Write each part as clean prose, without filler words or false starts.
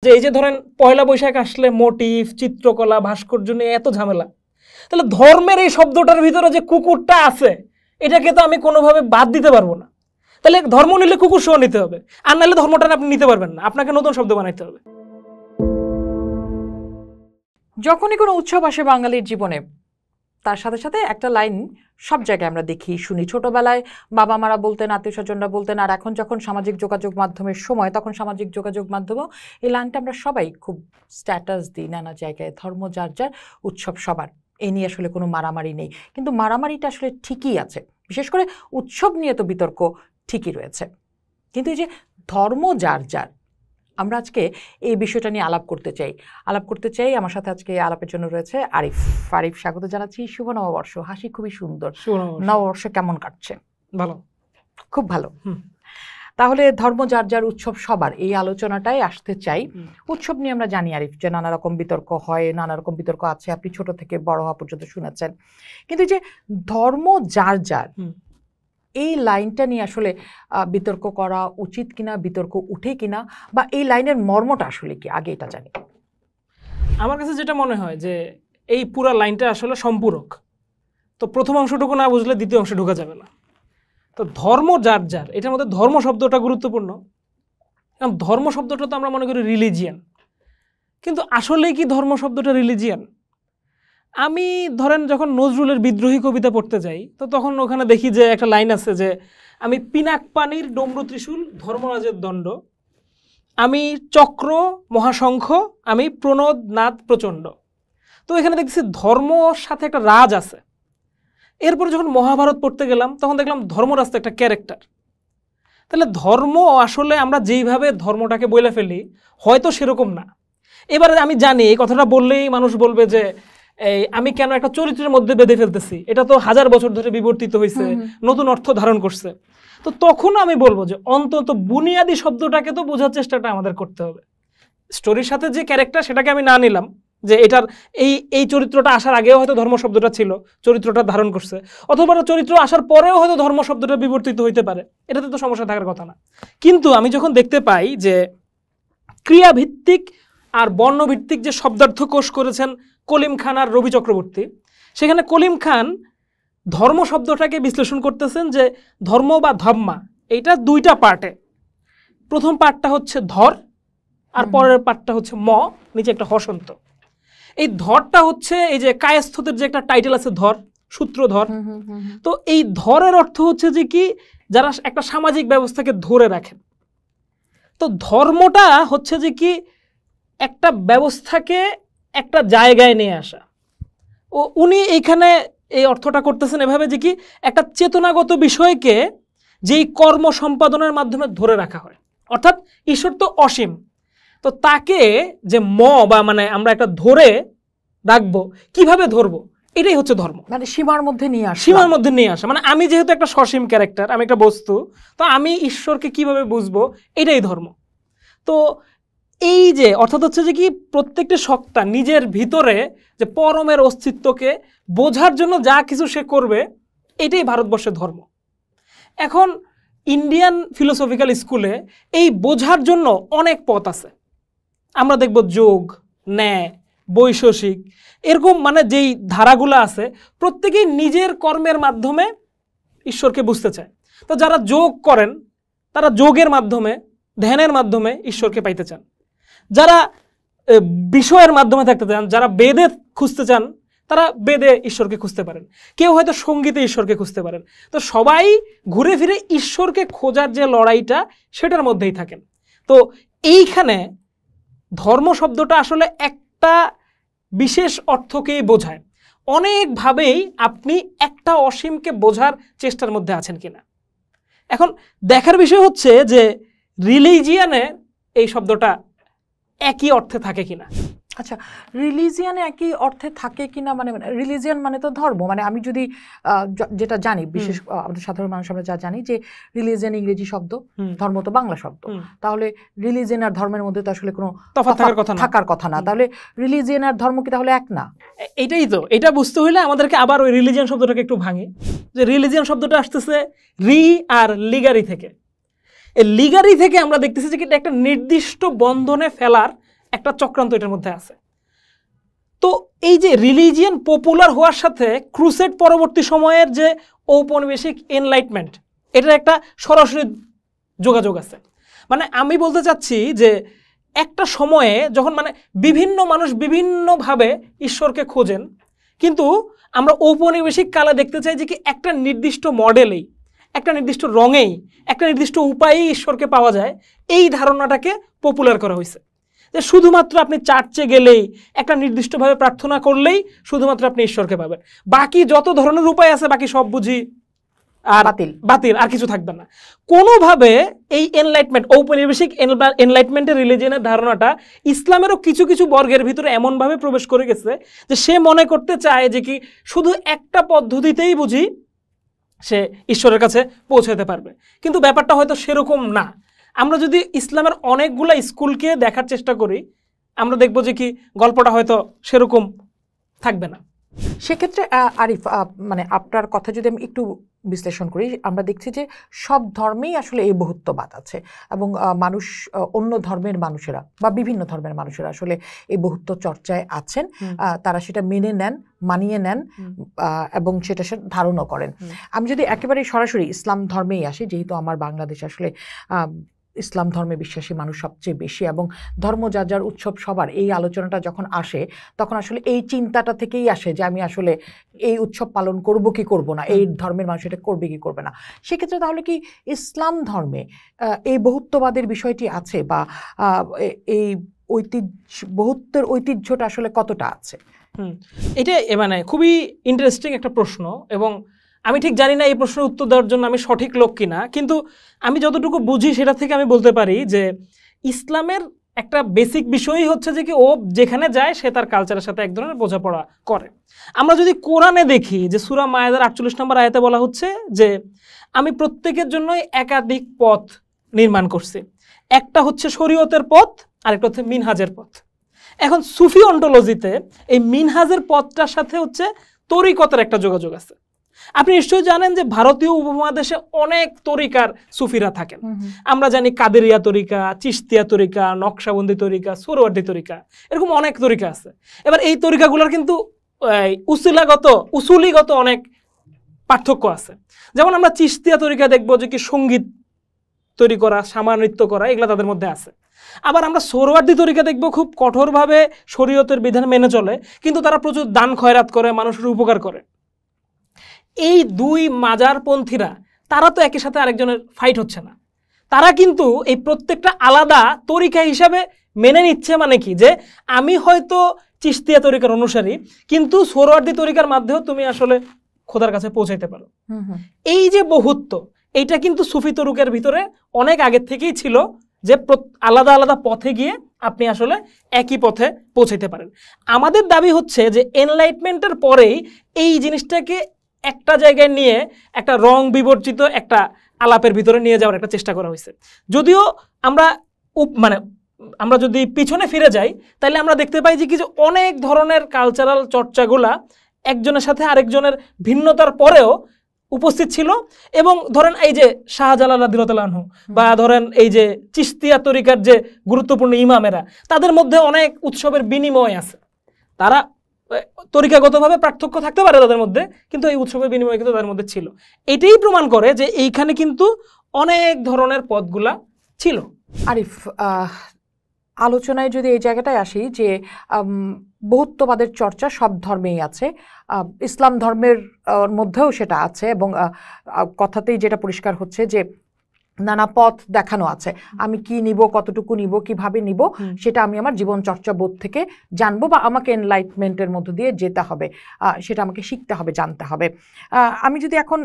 যে এই যে ধরেন পয়লা বৈশাখ আসলে মোটিভ, চিত্রকলা, ভাস্কর্য নিয়ে এত ঝামেলা, তাহলে ধর্মের এই শব্দটার ভিতরে যে কুকুরটা আছে এটাকে তো আমি কোনোভাবে বাদ দিতে পারবো না। তাহলে ধর্ম নিলে কুকুর সহ নিতে হবে, আর নাহলে ধর্মটা আপনি নিতে পারবেন না, আপনাকে নতুন শব্দ বানাইতে হবে। যখনই কোনো উৎসব আসে বাঙালির জীবনে, তার সাথে সাথে একটা লাইন সব জায়গায় আমরা দেখি শুনি। ছোটবেলায় বাবা মারা বলতেন, আত্মীয় স্বজনরা বলতেন, আর এখন যখন সামাজিক যোগাযোগ মাধ্যমের সময়, তখন সামাজিক যোগাযোগ মাধ্যমেও এই লাইনটা আমরা সবাই খুব স্ট্যাটাস দিই নানা জায়গায়, ধর্ম যার যার, উৎসব সবার। এই নিয়ে আসলে কোনো মারামারি নেই, কিন্তু মারামারিটা আসলে ঠিকই আছে। বিশেষ করে উৎসব নিয়ে তো বিতর্ক ঠিকই রয়েছে, কিন্তু এই যে ধর্ম যার যার, আমরা আজকে এই বিষয়টা নিয়ে আলাপ করতে চাই। আমার সাথে আজকে আলাপের জন্য রয়েছে আরিফ। স্বাগত জানাচ্ছি। শুভ নববর্ষ। হাসি খুবই সুন্দর। নববর্ষ কেমন কাটছে? ভালো, খুব ভালো। তাহলে ধর্ম যার যার, উৎসব সবার, এই আলোচনাটাই আসতে চাই। উৎসব নিয়ে আমরা জানি আরিফ যে নানা রকম বিতর্ক হয়, নানা রকম বিতর্ক আছে, আপনি ছোট থেকে বড় হওয়া পর্যন্ত শুনেছেন। কিন্তু যে ধর্ম যার যার, এই লাইনটা নিয়ে আসলে বিতর্ক করা উচিত কিনা, বিতর্ক উঠে কিনা, বা এই লাইনের মর্মটা আসলে কি, আগে এটা জানি। আমার কাছে যেটা মনে হয় যে এই পুরা লাইনটা আসলে সম্পূরক। তো প্রথম অংশটুকু না বুঝলে দ্বিতীয় অংশে ঢোকা যাবে না। তো ধর্ম যার যার, এটার মধ্যে ধর্ম শব্দটা গুরুত্বপূর্ণ। কারণ ধর্ম শব্দটা তো আমরা মনে করি রিলিজিয়ান, কিন্তু আসলেই কি ধর্ম শব্দটা রিলিজিয়ান? আমি ধরেন যখন নজরুলের বিদ্রোহী কবিতা পড়তে যাই, তো তখন ওখানে দেখি যে একটা লাইন আছে যে আমি পিনাক পানির ডমরু ত্রিশূল, ধর্মরাজের দণ্ড, আমি চক্র মহাশঙ্খ, আমি প্রণদ নাদ প্রচণ্ড। তো এখানে দেখছি ধর্মর সাথে একটা রাজ আছে। এরপরে যখন মহাভারত পড়তে গেলাম তখন দেখলাম ধর্মরাজ তো একটা ক্যারেক্টার। তাহলে ধর্ম আসলে আমরা যেইভাবে ধর্মটাকে বলে ফেলি হয়তো সেরকম না। এবারে আমি জানি এই কথাটা বললেই মানুষ বলবে যে আমি কেন একটা চরিত্রের মধ্যে বেঁধে ফেলতেছি, এটা তো হাজার বছর ধরে বিবর্তিত হয়েছে, নতুন অর্থ ধারণ করছে। তো তখন আমি বলবো যে অন্তত বুনিয়াদি শব্দটাকে তো বোঝার চেষ্টাটা আমাদের করতে হবে। স্টোরির সাথে যে ক্যারেক্টার সেটাকে আমি না নিলাম যে এটার এই চরিত্রটা আসার আগেও হয়তো ধর্ম শব্দটা ছিল, চরিত্রটা ধারণ করছে, অথবা চরিত্র আসার পরেও হয়তো ধর্ম শব্দটা বিবর্তিত হইতে পারে, এটাতে তো সমস্যা থাকার কথা না। কিন্তু আমি যখন দেখতে পাই যে ক্রিয়াভিত্তিক আর বর্ণভিত্তিক যে শব্দার্থ কোষ করেছেন কলিম খান আর রবি চক্রবর্তী, সেখানে কলিম খান ধর্ম শব্দটাকে বিশ্লেষণ করতেছেন যে ধর্ম বা ধম্মা এইটা দুইটা পার্টে। প্রথম পার্টটা হচ্ছে ধর, আর পরের পার্টটা হচ্ছে ম, নিচে একটা হসন্ত। এই ধরটা হচ্ছে এই যে কায়স্থদের যে একটা টাইটেল আছে ধর, সূত্রধর। তো এই ধরের অর্থ হচ্ছে যে কি, যারা একটা সামাজিক ব্যবস্থাকে ধরে রাখেন। তো ধর্মটা হচ্ছে যে কি একটা ব্যবস্থাকে একটা জায়গায় নিয়ে আসা। ও উনি এইখানে এই অর্থটা করতেছেন এভাবে যে কি একটা চেতনাগত বিষয়কে যেই কর্ম সম্পাদনের মাধ্যমে ধরে রাখা হয়, অর্থাৎ ঈশ্বর তো অসীম, তো তাকে যে বা মানে আমরা একটা ধরে রাখবো, কিভাবে ধরবো, এটাই হচ্ছে ধর্ম। মানে সীমার মধ্যে নিয়ে আসা, সীমার মধ্যে নিয়ে আসা। মানে আমি যেহেতু একটা সসীম ক্যারেক্টার, আমি একটা বস্তু, তো আমি ঈশ্বরকে কিভাবে বুঝবো, এটাই ধর্ম। তো এই যে অর্থাৎ হচ্ছে যে কি প্রত্যেকটা সত্তা নিজের ভিতরে যে পরমের অস্তিত্বকে বোঝার জন্য যা কিছু সে করবে, এটাই ভারতবর্ষের ধর্ম। এখন ইন্ডিয়ান ফিলোসফিক্যাল স্কুলে এই বোঝার জন্য অনেক পথ আছে। আমরা দেখব যোগ, ন্যায়, বৈশেষিক, এরকম মানে যেই ধারাগুলো আছে প্রত্যেকেই নিজের কর্মের মাধ্যমে ঈশ্বরকে বুঝতে চায়। তো যারা যোগ করেন তারা যোগের মাধ্যমে, ধ্যানের মাধ্যমে ঈশ্বরকে পাইতে চান। যারা বিষয়ের মাধ্যমে থাকতে চান, যারা বেদে খুঁজতে চান, তারা বেদে ঈশ্বরকে খুঁজতে পারেন। কেউ হয়তো সঙ্গীতে ঈশ্বরকে খুঁজতে পারেন। তো সবাই ঘুরে ফিরে ঈশ্বরকে খোঁজার যে লড়াইটা, সেটার মধ্যেই থাকেন। তো এইখানে ধর্ম শব্দটা আসলে একটা বিশেষ অর্থকেই বোঝায়। অনেকভাবেই আপনি একটা অসীমকে বোঝার চেষ্টার মধ্যে আছেন কিনা। এখন দেখার বিষয় হচ্ছে যে রিলিজিয়ানে এই শব্দটা একই অর্থে থাকে কিনা। আচ্ছা, রিলিজিয়ানে একই অর্থে থাকে কিনা, মানে রিলিজিয়ান মানে তো ধর্ম। মানে আমি যদি যেটা জানি, বিশেষ আমাদের সাধারণ মানুষ আমরা যা জানি যে রিলিজিয়ান ইংরেজি শব্দ, ধর্ম তো বাংলা শব্দ, তাহলে রিলিজিয়ান আর ধর্মের মধ্যে তো আসলে কোনো তফাৎ থাকার কথা না। তাহলে রিলিজিয়ান আর ধর্ম কি তাহলে এক না? এটাই তো, এটা বুঝতে হইলে আমাদেরকে আবার ওই রিলিজিয়ান শব্দটাকে একটু ভাঙি। যে রিলিজিয়ান শব্দটা আসতেছে রি আর লিগারি থেকে। এই লিগারি থেকে আমরা দেখতেছি যে একটা নির্দিষ্ট বন্ধনে ফেলার একটা চক্রান্ত এটার মধ্যে আছে। তো এই যে রিলিজিয়ান পপুলার হওয়ার সাথে ক্রুসেড পরবর্তী সময়ের যে ঔপনিবেশিক এনলাইটমেন্ট, এটার একটা সরাসরি যোগাযোগ আছে। মানে আমি বলতে চাচ্ছি যে একটা সময়ে যখন মানে বিভিন্ন মানুষ বিভিন্নভাবে ঈশ্বরকে খোঁজেন, কিন্তু আমরা ঔপনিবেশিক কালে দেখতে চাই যে কি একটা নির্দিষ্ট মডেলেই, একটা নির্দিষ্ট রঙেই, একটা নির্দিষ্ট উপায়েই ঈশ্বরকে পাওয়া যায়, এই ধারণাটাকে পপুলার করা হয়েছে। যে শুধুমাত্র আপনি চার্চে গেলেই, একটা নির্দিষ্টভাবে প্রার্থনা করলেই শুধুমাত্র আপনি ঈশ্বরকে পাবেন, বাকি যত ধরনের উপায় আছে বাকি সব বুঝি আর বাতিল, আর কিছু থাকবে না। কোনোভাবে এই এনলাইটমেন্ট, ঔপনিবেশিক এনলাইটমেন্টের রিলিজিয়নের ধারণাটা ইসলামেরও কিছু কিছু বর্গের ভিতরে এমনভাবে প্রবেশ করে গেছে যে সে মনে করতে চায় যে কি শুধু একটা পদ্ধতিতেই বুঝি সে ঈশ্বরের কাছে পৌঁছাতে পারবে, কিন্তু ব্যাপারটা হয়তো সেরকম না। আমরা যদি ইসলামের অনেকগুলা স্কুলকে দেখার চেষ্টা করি, আমরা দেখবো যে কি গল্পটা হয়তো সেরকম থাকবে না। সেক্ষেত্রে আরিফ, মানে আপনার কথা যদি আমি একটু বিশ্লেষণ করি, আমরা দেখছি যে সব ধর্মেই আসলে এই বহুত্ববাদ আছে এবং মানুষ, অন্য ধর্মের মানুষেরা বা বিভিন্ন ধর্মের মানুষেরা আসলে এই বহুত্ব চর্চায় আছেন। তারা সেটা মেনে নেন, মানিয়ে নেন এবং সেটা ধারণও করেন। আমি যদি একেবারে সরাসরি ইসলাম ধর্মেই আসি, যেহেতু আমার বাংলাদেশে আসলে ইসলাম ধর্মে বিশ্বাসী মানুষ সবচেয়ে বেশি এবং ধর্ম যার যার উৎসব সবার, এই আলোচনাটা যখন আসে তখন আসলে এই চিন্তাটা থেকেই আসে যে আমি আসলে এই উৎসব পালন করব কি করব না, এই ধর্মের মানুষ এটা করবে কি করবে না। সেক্ষেত্রে তাহলে কি ইসলাম ধর্মে এই বহুত্ববাদের বিষয়টি আছে বা এই বহুত্বের ঐতিহ্যটা আসলে কতটা আছে? এটা মানে খুবই ইন্টারেস্টিং একটা প্রশ্ন, এবং আমি ঠিক জানি না এই প্রশ্নের উত্তর দেওয়ার জন্য আমি সঠিক লোক কিনা, কিন্তু আমি যতটুকু বুঝি সেটা থেকে আমি বলতে পারি যে ইসলামের একটা বেসিক বিষয়ই হচ্ছে যে কি ও যেখানে যায় সে তার কালচারের সাথে এক ধরনের বোঝাপড়া করে। আমরা যদি কোরআনে দেখি যে সূরা মায়েদার 48 নম্বর আয়াতে বলা হচ্ছে যে আমি প্রত্যেকের জন্যই একাধিক পথ নির্মাণ করছি, একটা হচ্ছে শরীয়তের পথ, আরেকটা হচ্ছে মিনহাজের পথ। এখন সুফি অন্টোলজিতে এই মিনহাজের পথটার সাথে হচ্ছে তরিকতের একটা যোগাযোগ আছে। আপনি নিশ্চয়ই জানেন যে ভারতীয় উপমহাদেশে অনেক তরিকার সুফিরা থাকেন। আমরা জানি কাদেরিয়া তরিকা, চিশতিয়া তরিকা, নকশাবন্দি তরিকা, সোহরাওয়ার্দী তরিকা, এরকম অনেক তরিকা আছে। এবার এই তরিকাগুলোর কিন্তু উসুলিগত অনেক পার্থক্য আছে। যেমন আমরা চিশতিয়া তরিকা দেখবো যে কি সঙ্গীত তৈরি করা, সামার নৃত্য করা, এগুলো তাদের মধ্যে আছে। আবার আমরা সোহরাওয়ার্দী তরিকা দেখবো খুব কঠোরভাবে শরীয়তের বিধান মেনে চলে, কিন্তু তারা প্রচুর দান খয়রাত করে, মানুষের উপকার করে। এই দুই মাজারপন্থীরা তারা তো একই সাথে আরেকজনের ফাইট হচ্ছে না, তারা কিন্তু এই প্রত্যেকটা আলাদা তরিকা হিসাবে মেনে নিচ্ছে। মানে কি যে আমি হয়তো চিশতিয়া তরিকার অনুসারী, কিন্তু সোহরাওয়ার্দী তরিকার মাধ্যমেও তুমি আসলে খোদার কাছে পৌঁছাইতে পারো। এই যে বহুত্ব, এইটা কিন্তু সুফি তরিকার ভিতরে অনেক আগের থেকেই ছিল, যে আলাদা আলাদা পথে গিয়ে আপনি আসলে একই পথে পৌঁছাইতে পারেন। আমাদের দাবি হচ্ছে যে এনলাইটমেন্টের পরেই এই জিনিসটাকে একটা জায়গায় নিয়ে একটা রং বিবর্জিত একটা আলাপের ভিতরে নিয়ে যাওয়ার একটা চেষ্টা করা হয়েছে। যদিও আমরা যদি পিছনে ফিরে যাই তাহলে আমরা দেখতে পাই যে কি যে অনেক ধরনের কালচারাল চর্চাগুলা একজনের সাথে আরেকজনের ভিন্নতার পরেও উপস্থিত ছিল। এবং ধরেন এই যে শাহজালাল রাদিয়াল্লাহু আনহু বা ধরেন এই যে চিশতিয়া তরিকার যে গুরুত্বপূর্ণ ইমামেরা, তাদের মধ্যে অনেক উৎসবের বিনিময় আছে। তারা তরিকাগতভাবে পার্থক্য থাকতে পারে তাদের মধ্যে, কিন্তু এই উৎসবের বিনিময় কিন্তু তাদের মধ্যে ছিল। এটাই প্রমাণ করে যে এইখানে কিন্তু অনেক ধরনের পথগুলা ছিল। আরিফ, আলোচনায় যদি এই জায়গাটায় আসি যে বহুত্ববাদের চর্চা সব ধর্মেই আছে, ইসলাম ধর্মের মধ্যেও সেটা আছে এবং কথাতেই যেটা পরিষ্কার হচ্ছে যে নানা পথ দেখানো আছে। আমি কি নিব, কতটুকু নিব, কিভাবে নিব, সেটা আমি আমার জীবন চর্চা বোধ থেকে জানবো বা আমাকে এনলাইটমেন্টের মধ্য দিয়ে যেতে হবে, সেটা আমাকে শিখতে হবে, জানতে হবে। আমি যদি এখন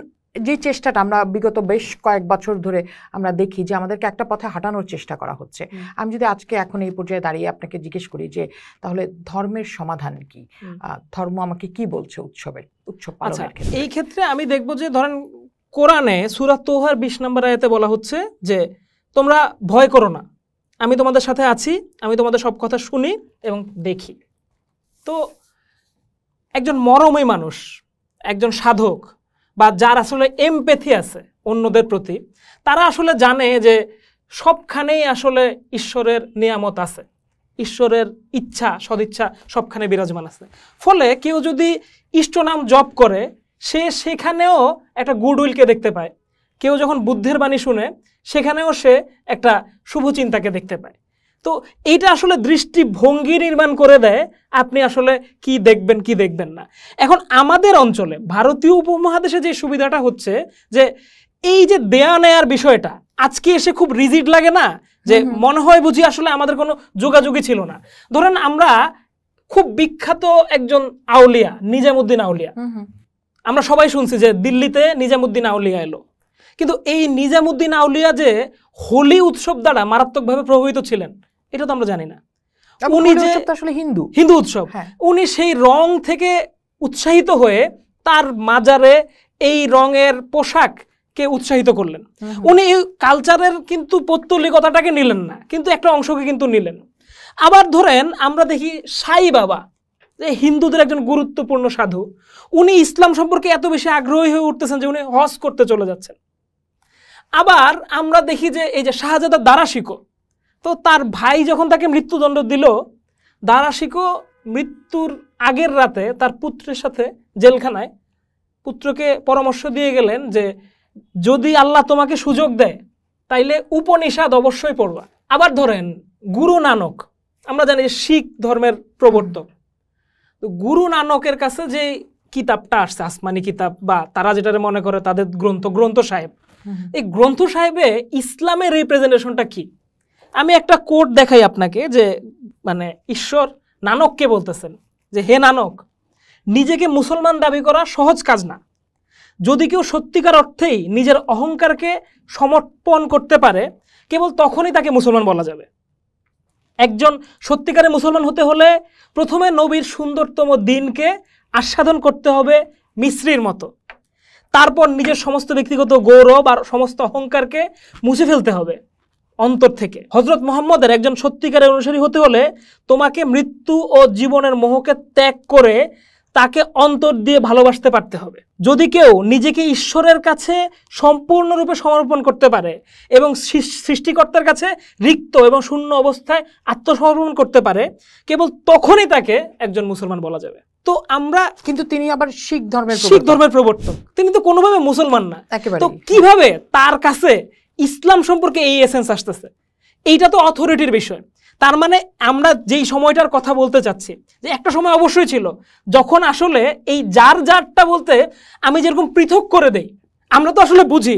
যে চেষ্টাটা আমরা বিগত বেশ কয়েক বছর ধরে আমরা দেখি যে আমাদেরকে একটা পথে হাঁটানোর চেষ্টা করা হচ্ছে, আমি যদি আজকে এখন এই পর্যায়ে দাঁড়িয়ে আপনাকে জিজ্ঞেস করি যে তাহলে ধর্মের সমাধান কি, ধর্ম আমাকে কি বলছে উৎসব পালনের ক্ষেত্রে? এই ক্ষেত্রে আমি দেখবো যে ধরেন কোরআনে সূরা তোহার 20 নম্বর আয়াতে বলা হচ্ছে যে তোমরা ভয় করো না, আমি তোমাদের সাথে আছি, আমি তোমাদের সব কথা শুনি এবং দেখি। তো একজন মরমী মানুষ, একজন সাধক বা যার আসলে এমপ্যাথি আছে অন্যদের প্রতি, তারা আসলে জানে যে সবখানেই আসলে ঈশ্বরের নিয়ামত আছে। ঈশ্বরের ইচ্ছা সদিচ্ছা সবখানে বিরাজমান আছে। ফলে কেউ যদি ইষ্ট নাম জপ করে সে সেখানেও একটা গুডউইলকে দেখতে পায়। কেউ যখন বুদ্ধের বাণী শুনে সেখানেও সে একটা শুভ চিন্তাকে দেখতে পায়। তো এইটা আসলে দৃষ্টিভঙ্গি নির্মাণ করে দেয় আপনি আসলে কি দেখবেন কি দেখবেন না। এখন আমাদের অঞ্চলে ভারতীয় উপমহাদেশে যে সুবিধাটা হচ্ছে যে এই যে দেয়া নেয়ার বিষয়টা আজকে এসে খুব রিজিড লাগে না, যে মনে হয় বুঝি আসলে আমাদের কোনো যোগাযোগই ছিল না। ধরেন আমরা খুব বিখ্যাত একজন আউলিয়া নিজামুদ্দিন আউলিয়া, আমরা সবাই শুনছি যে দিল্লিতে নিজামুদ্দিন আউলিয়া এলো, কিন্তু এই নিজামুদ্দিন আউলিয়া যে হোলি উৎসব দ্বারা মারাত্মকভাবে প্রভাবিত ছিলেন এটা তো আমরা জানি না। উনি যে আসলে হিন্দু উৎসব, উনি সেই রং থেকে উৎসাহিত হয়ে তার মাজারে এই রঙের পোশাককে উৎসাহিত করলেন। উনি কালচারের কিন্তু পৌত্তলিকতাটাকে নিলেন না, কিন্তু একটা অংশকে কিন্তু নিলেন। আবার ধরেন আমরা দেখি সাই বাবা, যে হিন্দুদের একজন গুরুত্বপূর্ণ সাধু, উনি ইসলাম সম্পর্কে এত বেশি আগ্রহী হয়ে উঠতেছেন যে উনি হজ করতে চলে যাচ্ছেন। আবার আমরা দেখি যে এই যে শাহজাদা দারা শিকো, তো তার ভাই যখন তাকে মৃত্যুদণ্ড দিল, দারা শিকো মৃত্যুর আগের রাতে তার পুত্রের সাথে জেলখানায় পুত্রকে পরামর্শ দিয়ে গেলেন যে যদি আল্লাহ তোমাকে সুযোগ দেয় তাইলে উপনিষদ অবশ্যই পড়বা। আবার ধরেন গুরু নানক, আমরা জানি শিখ ধর্মের প্রবর্তক, তো গুরু নানকের কাছে যে কিতাবটা আসছে আসমানি কিতাব বা তারা যেটা মনে করে তাদের গ্রন্থ সাহেব, এই গ্রন্থ সাহেবে ইসলামের রিপ্রেজেন্টেশনটা কি? আমি একটা কোট দেখাই আপনাকে, যে মানে ঈশ্বর নানককে বলতেছেন যে হে নানক, নিজেকে মুসলমান দাবি করা সহজ কাজ না। যদি কেউ সত্যিকার অর্থেই নিজের অহংকারকে সমর্পণ করতে পারে কেবল তখনই তাকে মুসলমান বলা যাবে। একজন সত্যিকারে মুসলমান হতে হলে প্রথমে নবীর সুন্দরতম দিনকে আস্বাদন করতে হবে মিশ্রির মতো, তারপর নিজের সমস্ত ব্যক্তিগত গৌরব আর সমস্ত অহংকারকে মুছে ফেলতে হবে অন্তর থেকে। হযরত মুহাম্মদের একজন সত্যিকারের অনুসারী হতে হলে তোমাকে মৃত্যু ও জীবনের মোহকে ত্যাগ করে তাকে অন্তর দিয়ে ভালোবাসতে পারতে হবে। যদি কেউ নিজেকে ঈশ্বরের কাছে সম্পূর্ণরূপে সমর্পণ করতে পারে এবং সৃষ্টিকর্তার কাছে রিক্ত এবং শূন্য অবস্থায় আত্মসমর্পণ করতে পারে, কেবল তখনই তাকে একজন মুসলমান বলা যাবে। তো আমরা কিন্তু তিনি আবার শিখ ধর্মের প্রবর্তক, তিনি তো কোনোভাবে মুসলমান না। তো কিভাবে তার কাছে ইসলাম সম্পর্কে এই এসেন্স আসতেছে? এইটা তো অথরিটির বিষয়। তার মানে আমরা যেই সময়টার কথা বলতে চাচ্ছি, যে একটা সময় অবশ্যই ছিল যখন আসলে এই যার যারটা বলতে আমি যেরকম পৃথক করে দেই, আমরা তো আসলে বুঝি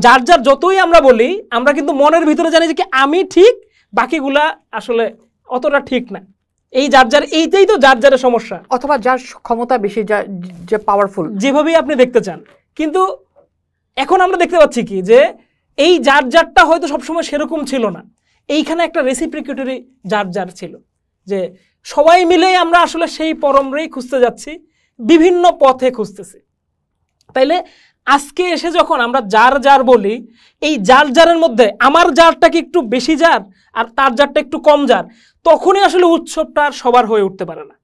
যার যার যতই আমরা বলি, আমরা কিন্তু মনের ভিতরে জানি যে কি আমি ঠিক, বাকিগুলা আসলে অতটা ঠিক না। এই যার যার, এইটাই তো যার যারের সমস্যা, অথবা যার ক্ষমতা বেশি, যে পাওয়ারফুল, যেভাবেই আপনি দেখতে চান। কিন্তু এখন আমরা দেখতে পাচ্ছি কি যে এই যার যারটা হয়তো সবসময় সেরকম ছিল না, এইখানে একটা রেসিপ্রিকেটরি যার যার ছিল, যে সবাই মিলেই আমরা আসলে সেই পরমরেই খুঁজতে যাচ্ছি, বিভিন্ন পথে খুঁজতেছি। তাইলে আজকে এসে যখন আমরা যার যার বলি, এই যার যারের মধ্যে আমার যারটা কি একটু বেশি যার আর তার যারটা একটু কম যার, তখনই আসলে উৎসবটা আর সবার হয়ে উঠতে পারে না।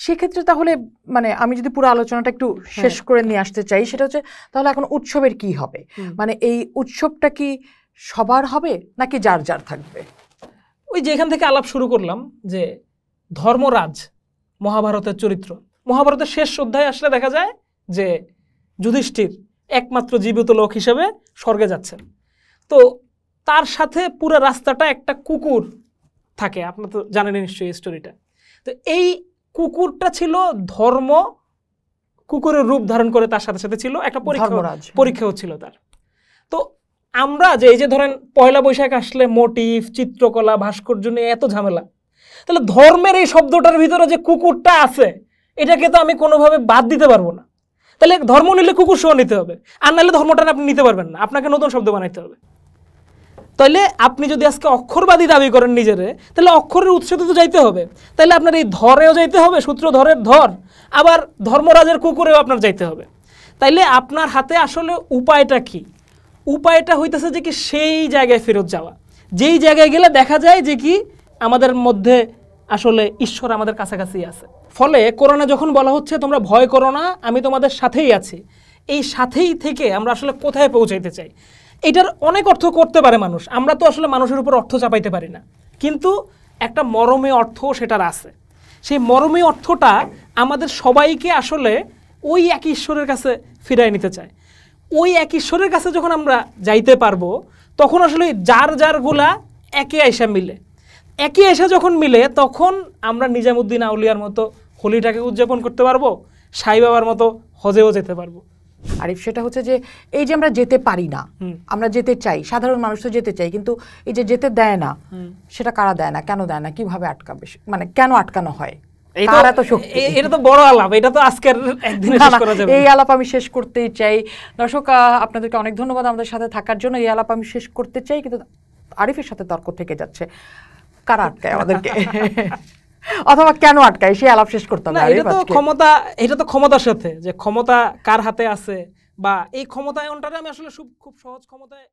সেক্ষেত্রে তাহলে মানে আমি যদি পুরো আলোচনাটা একটু শেষ করে নিয়ে আসতে চাই, সেটা হচ্ছে তাহলে এখন উৎসবের কি হবে? মানে এই উৎসবটা কি সবার হবে নাকি যার যার থাকবে? ওই যে এখান থেকে আলাপ শুরু করলাম যে ধর্মরাজ মহাভারতের চরিত্র, মহাভারতের শেষ অধ্যায়ে আসলে দেখা যায় যে যুধিষ্ঠির একমাত্র জীবিত লোক হিসেবে স্বর্গে যাচ্ছেন। তো তার সাথে পুরো রাস্তাটা একটা কুকুর থাকে, আপনারা তো জানেন নিশ্চয়ই এই স্টোরিটা। তো এই কুকুরটা ছিল ধর্ম, কুকুরের রূপ ধারণ করে তার সাথে সাথে ছিল একটা পরীক্ষাও ছিল তার। তো আমরা যে এই যে ধরেন পয়লা বৈশাখ আসলে মোটিভ, চিত্রকলা, ভাস্কর্য নিয়ে এত ঝামেলা, তাহলে ধর্মের এই শব্দটার ভিতরে যে কুকুরটা আছে এটাকে তো আমি কোনোভাবে বাদ দিতে পারবো না। তাহলে ধর্ম নিলে কুকুর সহ নিতে হবে, আর নাহলে ধর্মটা আপনি নিতে পারবেন না, আপনাকে নতুন শব্দ বানাইতে হবে। তাহলে আপনি যদি আজকে অক্ষরবাদী দাবি করেন নিজেরে, তাহলে অক্ষরের উৎসে তো যাইতে হবে। তাহলে আপনার এই ধরেও যাইতে হবে, সূত্রধরের ধর, আবার ধর্মরাজের কুকুরেও আপনার যাইতে হবে। তাইলে আপনার হাতে আসলে উপায়টা কি? উপায়টা হইতেছে যে কি সেই জায়গায় ফেরত যাওয়া, যেই জায়গায় গেলে দেখা যায় যে কি আমাদের মধ্যে আসলে ঈশ্বর আমাদের কাছাকাছি আছে। ফলে কোরআনে যখন বলা হচ্ছে তোমরা ভয় করো না, আমি তোমাদের সাথেই আছি, এই সাথেই থেকে আমরা আসলে কোথায় পৌঁছাইতে চাই? এটার অনেক অর্থ করতে পারে মানুষ, আমরা তো আসলে মানুষের উপর অর্থ চাপাইতে পারি না, কিন্তু একটা মরমী অর্থ সেটার আছে। সেই মরমী অর্থটা আমাদের সবাইকে আসলে ওই এক ঈশ্বরের কাছে ফিরায় নিতে চায়। ওই এক ঈশ্বরের কাছে যখন আমরা যাইতে পারবো তখন আসলে যার যারগুলা একে আইসা মিলে, একই আইসা যখন মিলে তখন আমরা নিজামুদ্দিন আউলিয়ার মতো হোলিটাকে উদযাপন করতে পারবো, সাই বাবার মতো হজেও যেতে পারবো। আরিফ, সেটা হচ্ছে যে এই যে আমরা যেতে পারি না, আমরা যেতে চাই, সাধারণ মানুষ তো যেতে চাই, কিন্তু এই যে যেতে দেয় না, সেটা কারা দেয় না, কেন দেয় না, কিভাবে আটকাবে, মানে কেন আটকানো হয়, কার এত শক্তি? এটা তো বড় আলাপ, এটা তো আজকের একদিনে শেষ করা যাবে না। এই আলাপ আমি শেষ করতেই চাই। দর্শক, আপনাদেরকে অনেক ধন্যবাদ আমাদের সাথে থাকার জন্য। এই আলাপ আমি শেষ করতে চাই, কিন্তু আরিফের সাথে তর্ক থেকে যাচ্ছে, কারা আটকায় আমাদেরকে অথবা কেন আটকায়, সেই আলাপ শেষ করতে হবে। এটা তো ক্ষমতা, এটা তো ক্ষমতার সাথে, যে ক্ষমতা কার হাতে আছে বা এই ক্ষমতায়নটারে আমি আসলে খুব সহজ ক্ষমতায়